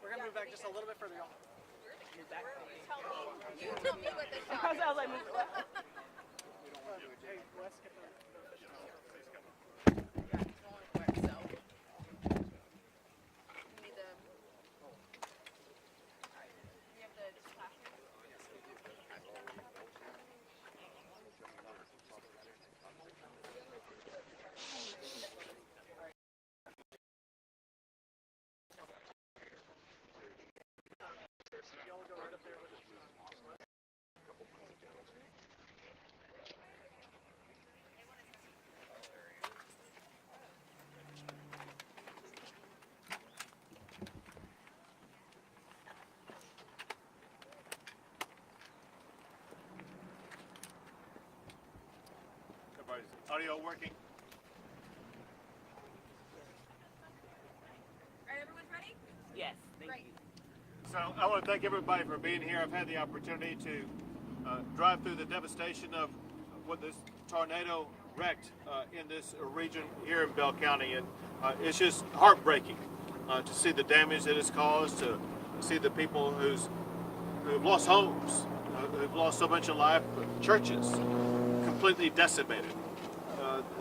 We're going to move back just a little bit further, y'all. Move back. You tell me what the shot Because I was like, move left. Hey, Wes, get the... Yeah, it's going where, so. You need the... Alright. You have the flash? Y'all go right up there with it. Everybody's audio working? Alright, everyone's ready? Yes, thank Great. you. So I want to thank everybody for being here. I've had the opportunity to drive through the devastation of what this tornado wrecked in this region here in Bell County, and it's just heartbreaking to see the damage that it's caused, to see the people who've lost homes, who've lost so much in life, churches completely decimated.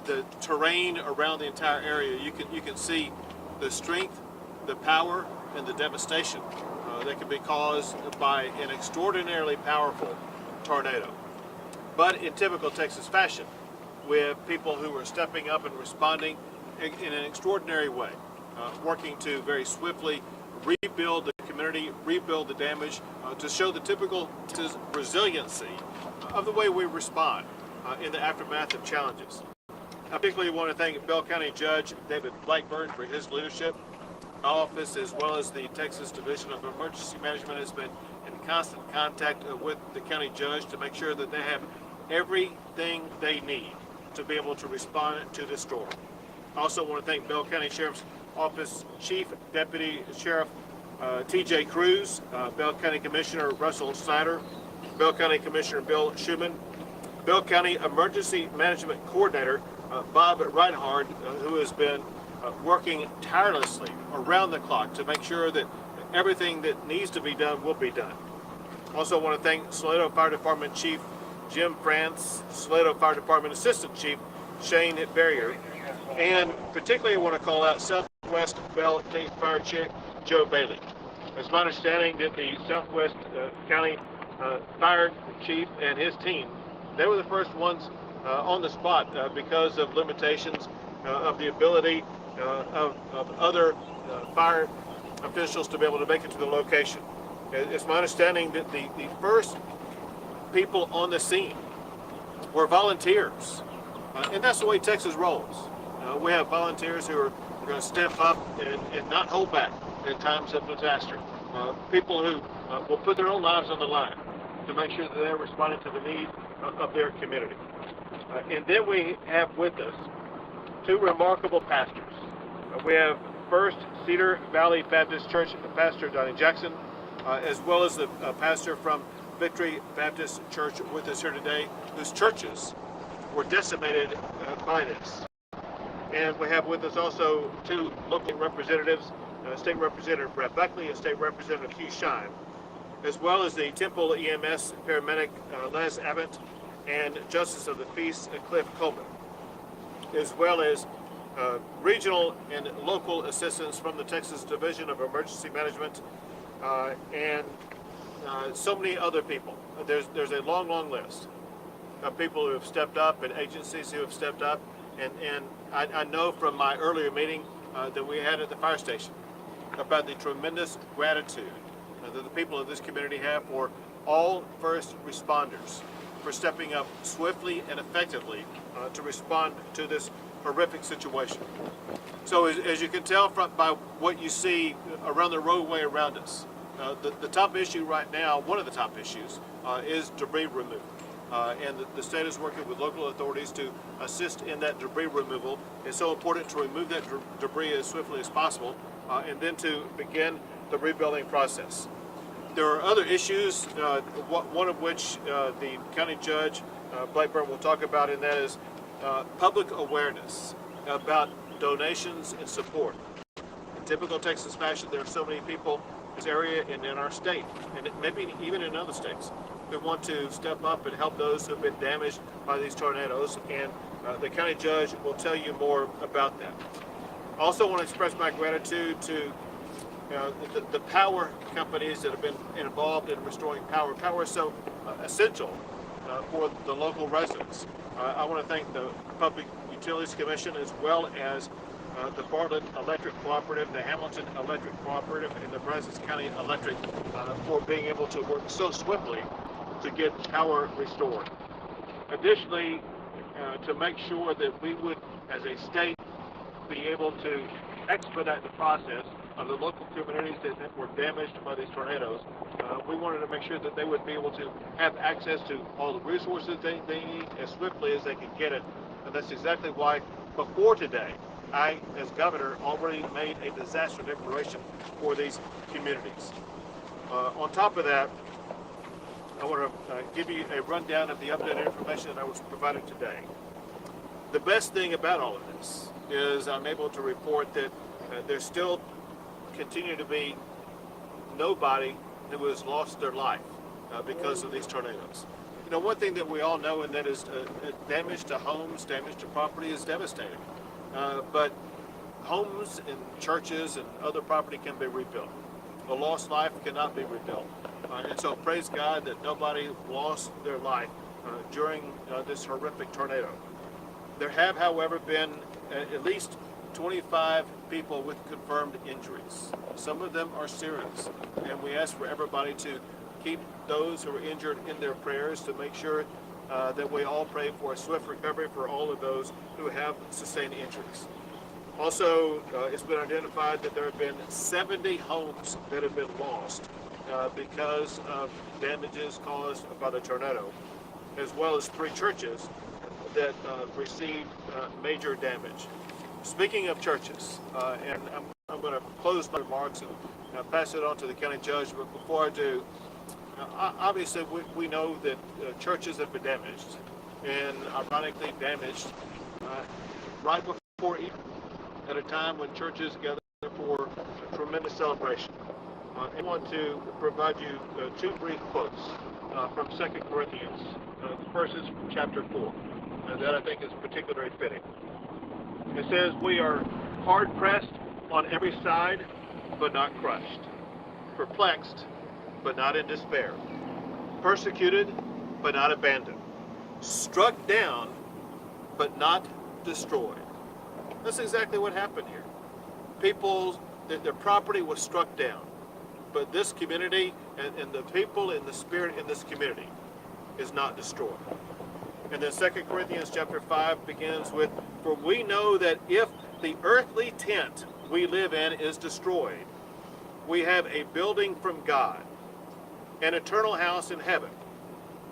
The terrain around the entire area, you can see the strength, the power, and the devastation that can be caused by an extraordinarily powerful tornado. But in typical Texas fashion, we have people who are stepping up and responding in an extraordinary way, working to very swiftly rebuild the community, rebuild the damage, to show the typical resiliency of the way we respond in the aftermath of challenges. I particularly want to thank Bell County Judge David Blackburn for his leadership. My office, as well as the Texas Division of Emergency Management, has been in constant contact with the county judge to make sure that they have everything they need to be able to respond to this storm. I also want to thank Bell County Sheriff's Office Chief Deputy Sheriff T.J. Cruz, Bell County Commissioner Russell Snyder, Bell County Commissioner Bill Schuman, Bell County Emergency Management Coordinator Bob Reinhard, who has been working tirelessly around the clock to make sure that everything that needs to be done will be done. Also want to thank Salado Fire Department Chief Jim France, Salado Fire Department Assistant Chief Shane Barrier, and particularly I want to call out Southwest Bell County Fire Chief Joe Bailey. It's my understanding that the Southwest County Fire Chief and his team, they were the first ones on the spot because of limitations of the ability of other fire officials to be able to make it to the location. It's my understanding that the first people on the scene were volunteers, and that's the way Texas rolls. We have volunteers who are going to step up and not hold back in times of disaster. People who will put their own lives on the line to make sure that they're responding to the needs of their community. And then we have with us two remarkable pastors. We have First Cedar Valley Baptist Church Pastor Donnie Jackson, as well as the pastor from Victory Baptist Church with us here today, whose churches were decimated by this. And we have with us also two local representatives, State Representative Brett Buckley and State Representative Hugh Shine, as well as the Temple EMS paramedic Les Abbott and Justice of the Peace Cliff Coleman, as well as regional and local assistance from the Texas Division of Emergency Management and so many other people. There's a long list of people who have stepped up and agencies who have stepped up, and I know from my earlier meeting that we had at the fire station about the tremendous gratitude that the people of this community have for all first responders for stepping up swiftly and effectively to respond to this horrific situation. So as you can tell by what you see around the roadway around us, the top issue right now, one of the top issues, is debris removal. And the state is working with local authorities to assist in that debris removal. It's so important to remove that debris as swiftly as possible and then to begin the rebuilding process. There are other issues, one of which the county judge, Blackburn, will talk about, and that is public awareness about donations and support. typical Texas fashion, there are so many people in this area and in our state, and maybe even in other states, who want to step up and help those who have been damaged by these tornadoes, and the county judge will tell you more about that. Also want to express my gratitude to the power companies that have been involved in restoring power. Power is so essential for the local residents. I want to thank the Public Utilities Commission, as well as the Bartlett Electric Cooperative, the Hamilton Electric Cooperative, and the Brazos County Electric for being able to work so swiftly to get power restored. Additionally, to make sure that we would, as a state, be able to expedite the process of the local communities that were damaged by these tornadoes. We wanted to make sure that they would be able to have access to all the resources they need as swiftly as they can get it. And that's exactly why, before today, I, as governor, already made a disaster declaration for these communities. On top of that, I want to give you a rundown of the updated information that I was provided today. The best thing about all of this is I'm able to report that there's still continue to be nobody who has lost their life because of these tornadoes. You know, one thing that we all know, and that is damage to homes, damage to property is devastating. But homes and churches and other property can be rebuilt. A lost life cannot be rebuilt. And so praise God that nobody lost their life during this horrific tornado. There have, however, been at least 25 people with confirmed injuries. Some of them are serious, and we ask for everybody to keep those who are injured in their prayers, to make sure that we all pray for a swift recovery for all of those who have sustained injuries. Also, it's been identified that there have been 70 homes that have been lost because of damages caused by the tornado, as well as 3 churches that received major damage. Speaking of churches, and I'm going to close my remarks and pass it on to the county judge, but before I do, obviously we know that churches have been damaged, and ironically damaged right before Easter, at a time when churches gather for a tremendous celebration. I want to provide you 2 brief quotes from 2 Corinthians. The first is from chapter 4, that I think is particularly fitting. It says, "We are hard-pressed on every side, but not crushed. Perplexed, but not in despair. Persecuted, but not abandoned. Struck down, but not destroyed." That's exactly what happened here. People, their property was struck down. But this community and the people in the spirit in this community is not destroyed. And then 2 Corinthians chapter 5 begins with, "For we know that if the earthly tent we live in is destroyed, we have a building from God, an eternal house in heaven,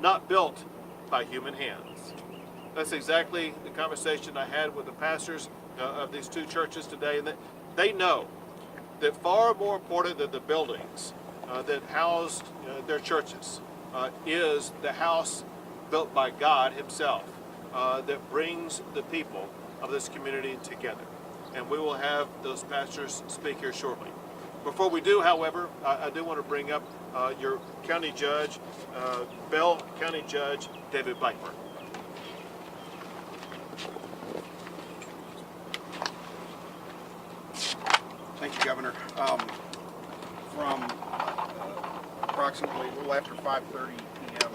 not built by human hands." That's exactly the conversation I had with the pastors of these 2 churches today. And they know that far more important than the buildings that housed their churches is the house built by God himself that brings the people of this community together. And we will have those pastors speak here shortly. Before we do, however, I do want to bring up your county judge, Bell County Judge David Blackburn. Thank you, Governor. From approximately a little after 5:30 p.m.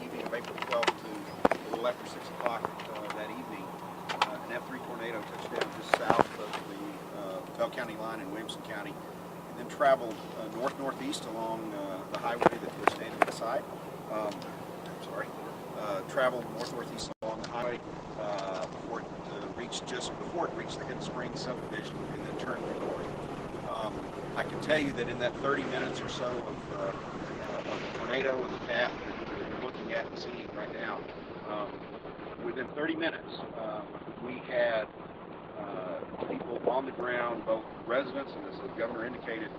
Evening of April 12th to a little after 6 o'clock that evening, an F3 tornado touched down just south of the Bell County line in Williamson County, and then traveled north-northeast along the highway that we're standing beside. Traveled north-northeast along the highway before it reached the Hidden Springs subdivision, and then turned north. I can tell you that in that 30 minutes or so of the tornado and the path that we're looking at and seeing right now, within 30 minutes, we had people on the ground, both residents and, as the governor indicated,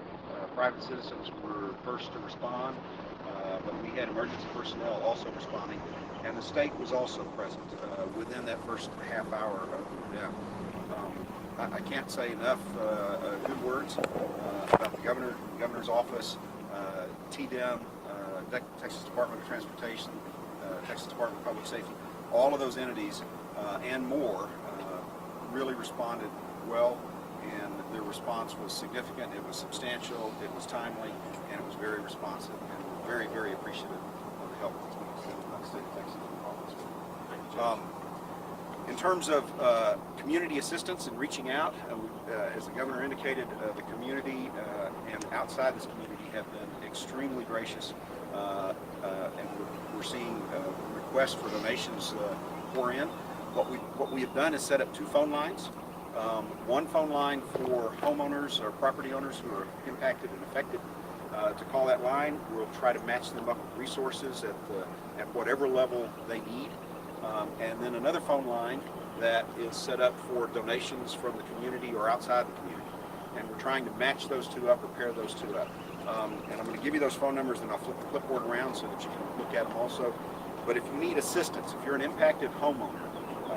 private citizens were first to respond, but we had emergency personnel also responding, and the state was also present within that first half hour of the death. I can't say enough good words about the governor's office, TDM, Texas Department of Transportation, Texas Department of Public Safety. All of those entities and more really responded well, and their response was significant, it was substantial, it was timely, and it was very responsive, and we're very, very appreciative of the help that's being extended by the state of Texas in the office. In terms of community assistance and reaching out, as the governor indicated, the community and outside this community have been extremely gracious, and we're seeing requests for donations pour in. What we have done is set up 2 phone lines. One phone line for homeowners or property owners who are impacted and affected. To call that line, we'll try to match them up with resources at whatever level they need. And then another phone line that is set up for donations from the community or outside the community. And we're trying to match those 2 up, or pair those 2 up. And I'm going to give you those phone numbers, and I'll flip the clipboard around so that you can look at them also. But if you need assistance, if you're an impacted homeowner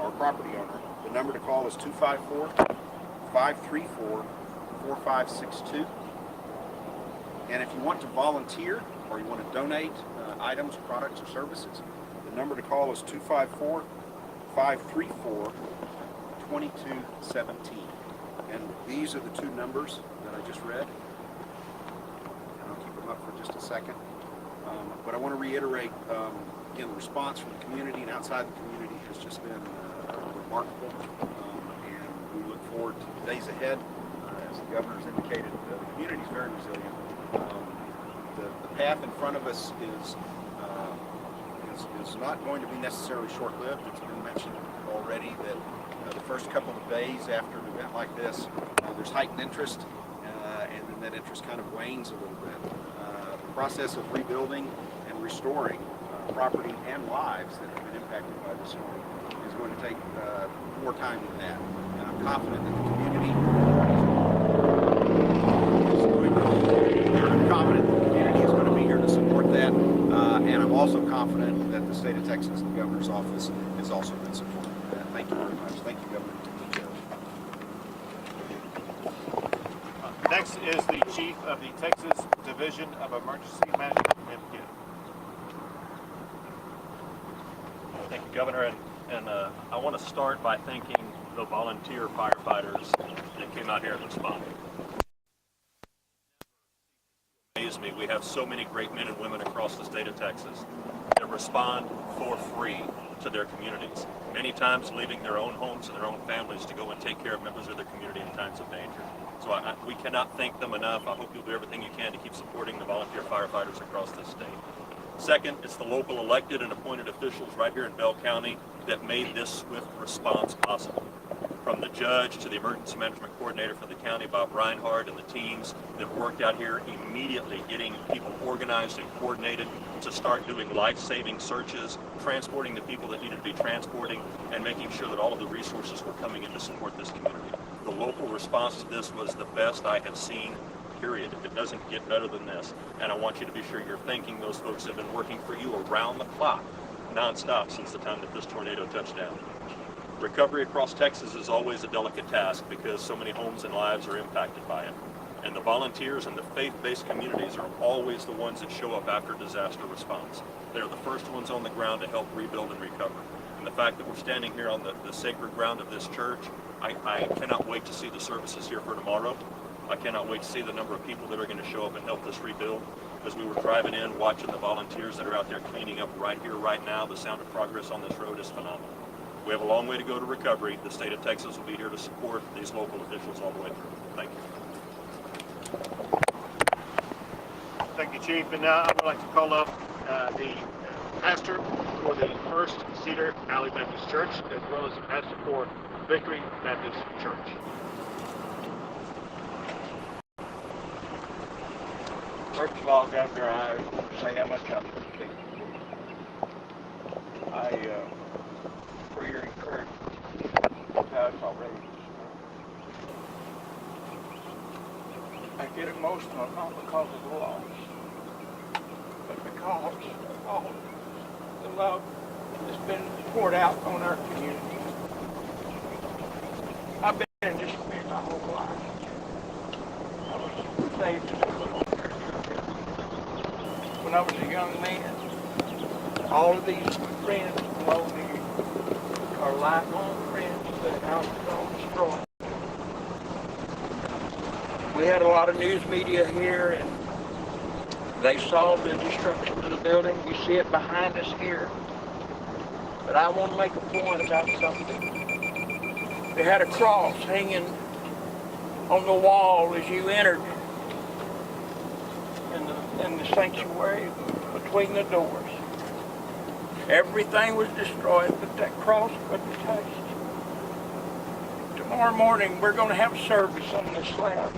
or property owner, the number to call is 254-534-4562. And if you want to volunteer or you want to donate items, products, or services, the number to call is 254-534-2217. And these are the 2 numbers that I just read. And I'll keep them up for just a second. But I want to reiterate, again, the response from the community and outside the community has just been remarkable. And we look forward to the days ahead. As the governor's indicated, the community is very resilient. The path in front of us is not going to be necessarily short-lived. It's been mentioned already that the first couple of days after an event like this, there's heightened interest, and then that interest kind of wanes a little bit. The process of rebuilding and restoring property and lives that have been impacted by this storm is going to take more time than that. And I'm confident that the community is going to be here to support that. And I'm also confident that the state of Texas, the governor's office, has also been supporting that. Thank you very much. Thank you, Governor. Next is the Chief of the Texas Division of Emergency Management, MQ. Thank you, Governor, and I want to start by thanking the volunteer firefighters that came out here and responded. It amazes me, we have so many great men and women across the state of Texas that respond for free to their communities, many times leaving their own homes and their own families to go and take care of members of their community in times of danger. So we cannot thank them enough. I hope you'll do everything you can to keep supporting the volunteer firefighters across this state. Second, it's the local elected and appointed officials right here in Bell County that made this swift response possible. From the judge to the emergency management coordinator for the county, Bob Reinhardt, and the teams that worked out here immediately getting people organized and coordinated to start doing life-saving searches, transporting the people that needed to be transporting, and making sure that all of the resources were coming in to support this community. The local response to this was the best I have seen, period. It doesn't get better than this. And I want you to be sure you're thanking those folks that have been working for you around the clock, nonstop, since the time that this tornado touched down. Recovery across Texas is always a delicate task because so many homes and lives are impacted by it. And the volunteers and the faith-based communities are always the ones that show up after disaster response. They're the first ones on the ground to help rebuild and recover. And the fact that we're standing here on the sacred ground of this church, I cannot wait to see the services here for tomorrow. I cannot wait to see the number of people that are going to show up and help us rebuild. As we were driving in, watching the volunteers that are out there cleaning up right here, right now, the sound of progress on this road is phenomenal. We have a long way to go to recovery. The state of Texas will be here to support these local officials all the way through. Thank you. Thank you, Chief. And now I would like to call up the pastor for the First Cedar Alley Baptist Church, as well as the pastor for Victory Baptist Church. First of all, Governor, I say how much I appreciate you. For your encouragement, that's already. I get emotional not because of the loss, but because of the love that's been poured out on our community. I've been and just spent my whole life. I was saved to do a little when I was a young man. All of these friends below me are lifelong friends that house is all destroyed. We had a lot of news media here, and they saw the destruction of the building. You see it behind us here. But I want to make a point about something. They had a cross hanging on the wall as you entered in the sanctuary between the doors. Everything was destroyed, but that cross wasn't touched. Tomorrow morning, we're going to have service on this slab.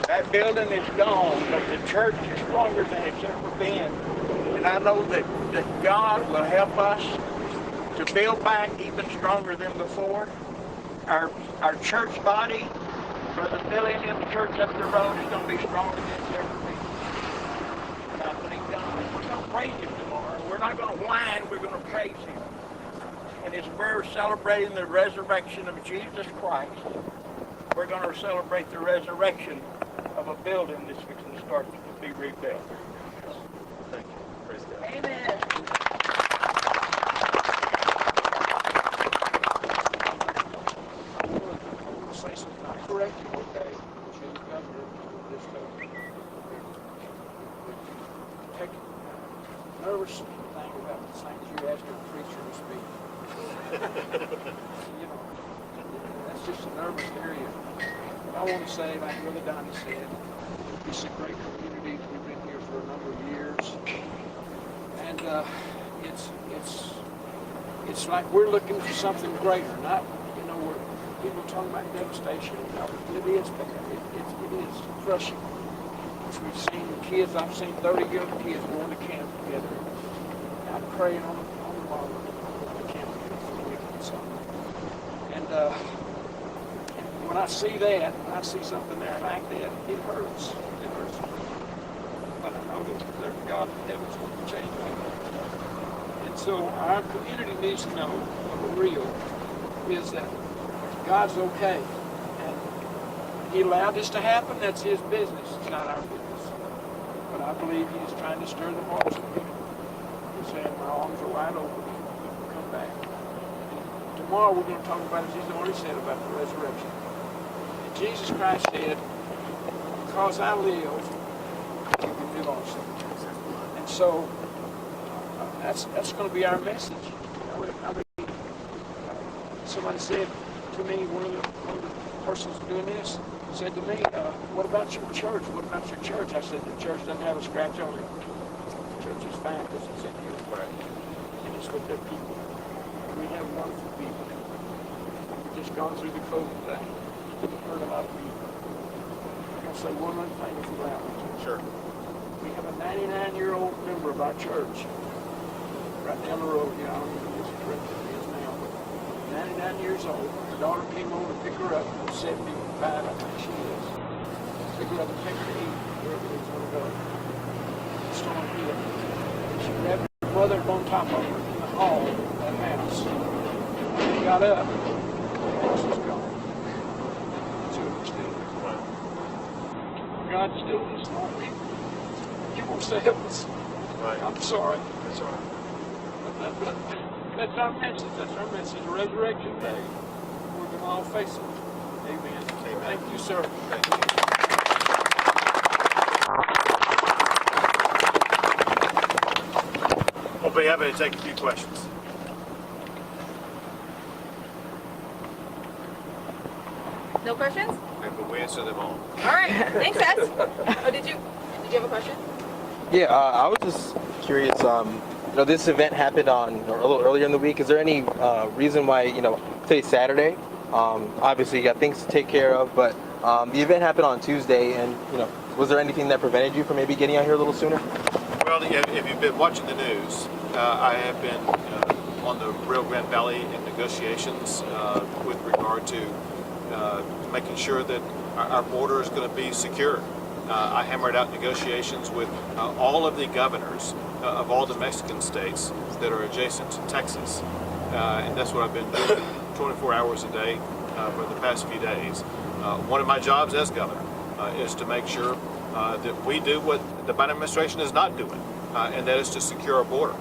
That building is gone, but the church is stronger than it's ever been. And I know that God will help us to build back even stronger than before. Our church body, Brother Millennium Church up the road, is going to be stronger than it's ever been. And I thank God. We're going to praise Him tomorrow. We're not going to whine, we're going to praise Him. And as we're celebrating the resurrection of Jesus Christ, we're going to celebrate the resurrection of a building that's fixing to start to be rebuilt. Thank you. Praise God. Amen. I want to say something. I correct you one day, as you the governor of this country. Take a nervous thing about the things you asked a preacher to speak. You know, that's just a nervous area. But I want to say, like Brother Donnie said, it's a great community. We've been here for a number of years, and it's like we're looking for something greater. Not, we're people talking about devastation. It is bad. It is crushing. We've seen kids. I've seen 30 young kids going to camp together. I'm praying on the Lord the camp for the weekend. So, and when I see that, when I see something there like that, it hurts. It hurts. But I know that God in heaven's going to change that. And so our community needs to know for real is that God's okay. And He allowed this to happen. That's His business. It's not our business. But I believe He's trying to stir the hearts of people. He's saying, my arms are wide open. Come back. And tomorrow we're going to talk about, as He's already said, about the resurrection. Jesus Christ said, because I live, you can live also. And so, that's going to be our message. Somebody said to me, one of the persons doing this, said to me, what about your church? What about your church? I said, the church doesn't have a scratch on it. The church is fine because it's in here. And it's with their people. We have wonderful people. We've just gone through the COVID thing. Heard a lot of people. I'm going to say one other thing if you allow me to. Sure. We have a 99-year-old member of our church right down the road here. I don't know if it's correct as it is now, but 99 years old. Her daughter came over to pick her up. 75, I think she is. Pick her up and take her to eat wherever it's going to go. Storm hit. She grabbed her brother on top of her in the hall of that house. She got up. The house was gone. God still is lonely. He wants to help us. Right. I'm sorry. That's all right. But that's our message. That's our message. Resurrection Day. We're going to all face it. Amen. Amen. Thank you, sir. Thank you. We'll be happy to take a few questions. No questions? But we answer them all. All right. Thanks, Ed. Oh, did you have a question? Yeah, I was just curious. This event happened a little earlier in the week. Is there any reason why, today's Saturday? Obviously, you got things to take care of, but the event happened on Tuesday, and was there anything that prevented you from maybe getting out here a little sooner? Well, if you've been watching the news, I have been on the Rio Grande Valley in negotiations with regard to making sure that our border is going to be secure. I hammered out negotiations with all of the governors of all the Mexican states that are adjacent to Texas. And that's what I've been doing 24 hours a day for the past few days. One of my jobs as governor is to make sure that we do what the Biden administration is not doing, and that is to secure our border.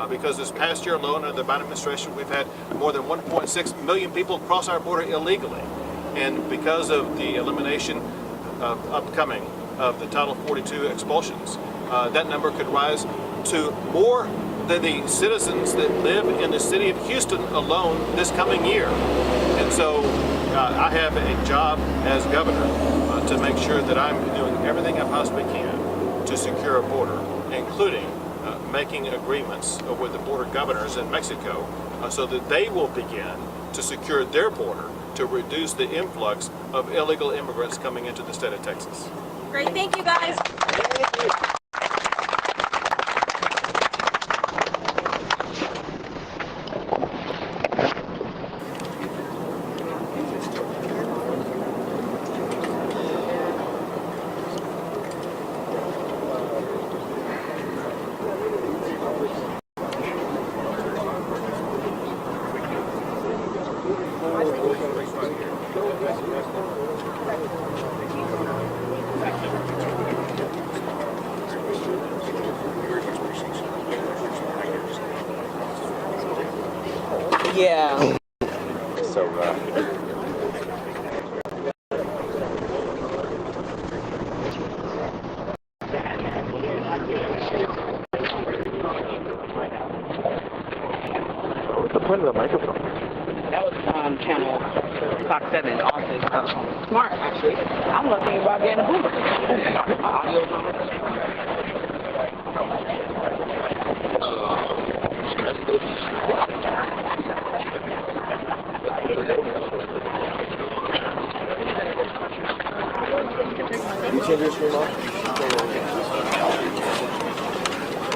Because this past year alone under the Biden administration, we've had more than 1.6 million people cross our border illegally. And because of the elimination upcoming of the Title 42 expulsions, that number could rise to more than the citizens that live in the city of Houston alone this coming year. And so I have a job as governor to make sure that I'm doing everything I possibly can to secure a border, including making agreements with the border governors in Mexico so that they will begin to secure their border to reduce the influx of illegal immigrants coming into the state of Texas. Great, thank you guys. Yeah. So, what's the point of the microphone? That was channel Fox 7 office. Smart, actually. I'm looking about getting a boomer. Audio's on. You change your stream off?